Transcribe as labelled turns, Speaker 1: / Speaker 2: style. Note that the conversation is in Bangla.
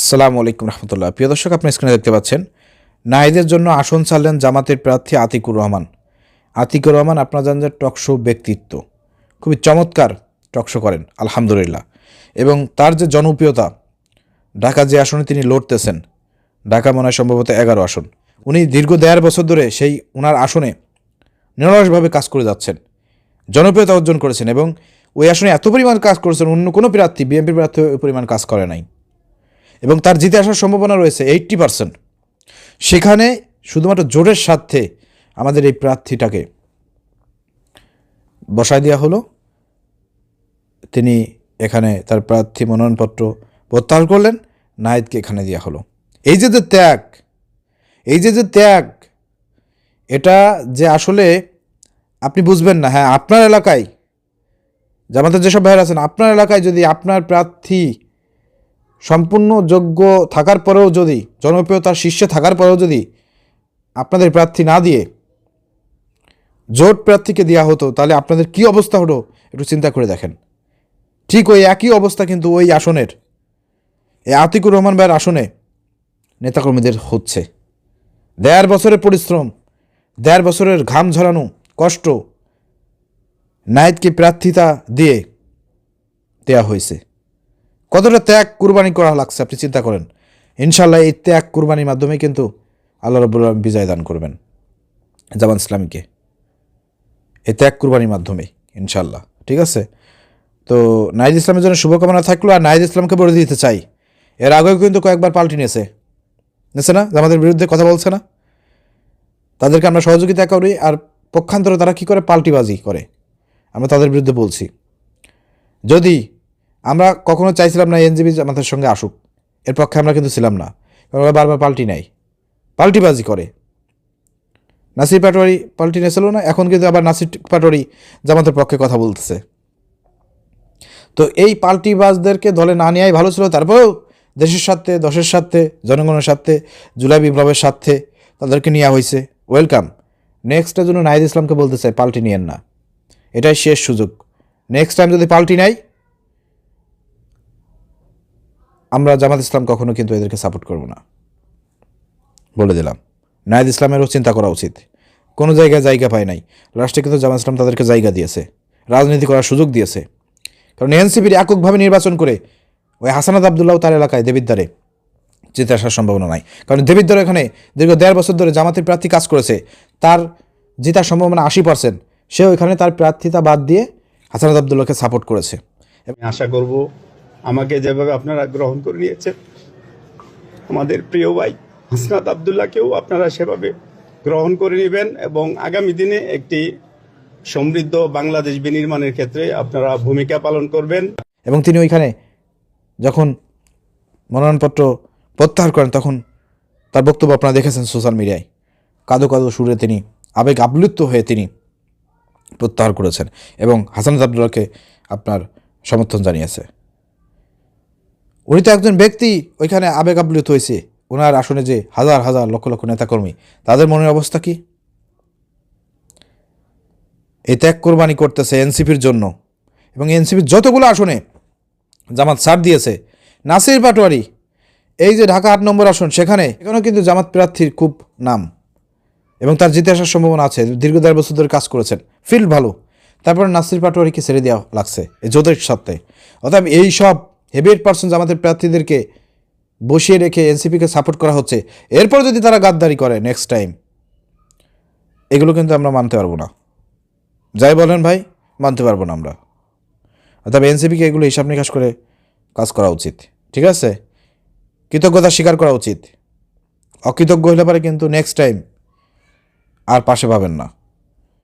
Speaker 1: আসসালামু আলাইকুম রহমতুল্লাহ। প্রিয় দর্শক, আপনি স্ক্রিনে দেখতে পাচ্ছেন নাহিদের জন্য আসন ছাড়লেন জামাতের প্রার্থী আতিকুর রহমান। আতিকুর রহমান আপনারা জানেন যে টকশো ব্যক্তিত্ব, খুবই চমৎকার টকশো করেন আলহামদুলিল্লাহ। এবং তার যে জনপ্রিয়তা, ঢাকা যে আসনে তিনি লড়তেছেন, ঢাকা মনে হয় সম্ভবত 11 আসন, উনি দীর্ঘ 1.5 বছর ধরে সেই ওনার আসনে নিরলসভাবে কাজ করে যাচ্ছেন, জনপ্রিয়তা অর্জন করেছেন এবং ওই আসনে এত পরিমাণ কাজ করেছেন অন্য কোনো প্রার্থী, বিএনপি প্রার্থী ওই পরিমাণ কাজ করে নাই। এবং তার জিতে আসার সম্ভাবনা রয়েছে 80%। সেখানে শুধুমাত্র জোরের স্বার্থে আমাদের এই প্রার্থীটাকে বসায় দেওয়া হলো, তিনি এখানে তার প্রার্থী মনোনয়নপত্র প্রত্যাহার করলেন, নাহিদকে এখানে দেওয়া হলো। এই যে ত্যাগ, এই যে ত্যাগ, এটা যে আসলে আপনি বুঝবেন না। হ্যাঁ, আপনার এলাকায় জামাতের যেসব ভাইয়েরা আছেন, আপনার এলাকায় যদি আপনার প্রার্থী সম্পূর্ণ যোগ্য থাকার পরেও, যদি জনপ্রিয়তার শীর্ষে থাকার পরেও যদি আপনাদের প্রার্থী না দিয়ে জোট প্রার্থীকে দেওয়া হতো, তাহলে আপনাদের কি অবস্থা হতো একটু চিন্তা করে দেখেন। ঠিক ওই একই অবস্থা কিন্তু ওই আসনের, এই আতিকুর রহমান ভাইয়ের আসনে নেতাকর্মীদের হচ্ছে। 1.5 বছরের পরিশ্রম, 1.5 বছরের ঘাম ঝরানো কষ্ট নাহিদকে প্রার্থিতা দিয়ে দেওয়া হয়েছে। কতটা ত্যাগ কুরবানি করা লাগছে আপনি চিন্তা করেন। ইনশাল্লাহ এই ত্যাগ কুরবানির মাধ্যমে কিন্তু আল্লাহ রাব্বুল আলামিন বিজয় দান করবেন জামাত ইসলামীকে, এই ত্যাগ কুরবানির মাধ্যমে ইনশাল্লাহ। ঠিক আছে, তো নাহিদ ইসলামের জন্য শুভকামনা থাকলো। আর নাহিদ ইসলামকে বলে দিতে চাই, এর আগেও কিন্তু কয়েকবার পাল্টি নিয়েছে না, জামাতের বিরুদ্ধে কথা বলছে না, তাদেরকে আমরা সহযোগিতা করি, আর পক্ষান্তরে তারা কী করে, পাল্টিবাজি করে। আমরা তাদের বিরুদ্ধে বলছি। যদি আমরা কখনো চাইছিলাম না এনজিবি আমাদের সঙ্গে আসুক, এর পক্ষে আমরা কিন্তু ছিলাম না, কারণ ওরা বারবার পাল্টি নেয়, পাল্টিবাজি করে। নাসির পাটোয়ারি পাল্টি নিয়েছিল না, এখন কিন্তু আবার নাসির পাটোয়ারি জামাতের পক্ষে কথা বলতেছে। তো এই পাল্টিবাজদেরকে দলে না নেওয়াই ভালো ছিল। তারপরেও দেশের স্বার্থে, দশের স্বার্থে, জনগণের স্বার্থে, জুলাই বিপ্লবের স্বার্থে তাদেরকে নেওয়া হয়েছে। ওয়েলকাম। নেক্সটের জন্য নাহিদ ইসলামকে বলতে চাই, পাল্টি নিয়েন না, এটাই শেষ সুযোগ। নেক্সট টাইম যদি পাল্টি নেয়, আমরা জামাত ইসলাম কখনো কিন্তু এদেরকে সাপোর্ট করব না, বলে দিলাম। নাহিদ ইসলামেরও চিন্তা করা উচিত, কোনো জায়গায় জায়গা পায় নাই। লাস্টে কিন্তু জামাত ইসলাম তাদেরকে জায়গা দিয়েছে, রাজনীতি করার সুযোগ দিয়েছে। কারণ এনসিপির এককভাবে নির্বাচন করে ওই হাসানাত আবদুল্লাহ তার এলাকায় দেবিদ্বারে জিতে আসার সম্ভাবনা নাই। কারণ দেবিদ্বার এখানে দীর্ঘ 1.5 বছর ধরে জামাতের প্রার্থী কাজ করেছে, তার জেতার সম্ভাবনা 80%। সে ওইখানে তার প্রার্থিতা বাদ দিয়ে হাসানাত আবদুল্লাহকে সাপোর্ট করেছে।
Speaker 2: আমি আশা করব আমাকে যেভাবে আপনারা গ্রহণ করে নিয়েছেন, আমাদের প্রিয় ভাই হাসনাত আবদুল্লাহকেও আপনারা সেভাবে গ্রহণ করে নেবেন এবং আগামী দিনে একটি সমৃদ্ধ বাংলাদেশ বিনির্মাণের ক্ষেত্রে আপনারা ভূমিকা পালন করবেন।
Speaker 1: এবং তিনি ওইখানে যখন মনোনয়নপত্র প্রত্যাহার করেন, তখন তার বক্তব্য আপনারা দেখেছেন সোশ্যাল মিডিয়ায়, কাঁদো কাঁদো সুরে তিনি আবেগ আপ্লুত হয়ে তিনি প্রত্যাহার করেছেন এবং হাসানাত আবদুল্লাহকে আপনার সমর্থন জানিয়েছে। উনি তো একজন ব্যক্তি ওইখানে আবেগ আপ্লুত হয়েছে। ওনার আসনে যে হাজার হাজার লক্ষ লক্ষ নেতাকর্মী, তাদের মনের অবস্থা কি? এই ত্যাগ কোরবানি করতেছে এনসিপির জন্য। এবং এনসিপির যতগুলো আসনে জামাত ছাড় দিয়েছে, নাসির পাটোয়ারি এই যে ঢাকা 8 নম্বর আসন, সেখানেও কিন্তু জামাত প্রার্থীর খুব নাম এবং তার জিতে আসার সম্ভাবনা আছে। দীর্ঘ 1.5 বছর ধরে কাজ করেছেন, ফিল্ড ভালো। তারপরে নাসির পাটোয়ারিকে ছেড়ে দেওয়া লাগছে এই জোটের সাথে। অর্থাৎ এই সব হেভিয়েট পার্সন জামাতের প্রার্থীদেরকে বসিয়ে রেখে এনসিপিকে সাপোর্ট করা হচ্ছে। এরপর যদি তারা গাদ্দারি করে নেক্সট টাইম, এগুলো কিন্তু আমরা মানতে পারবো না। যাই বলেন ভাই, মানতে পারবো না আমরা। অর্থাৎ এনসিপিকে এগুলো হিসাব নিকাশ করে কাজ করা উচিত। ঠিক আছে, কৃতজ্ঞতা স্বীকার করা উচিত। অকৃতজ্ঞ হলে পারে কিন্তু নেক্সট টাইম আর পাশে পাবেন না।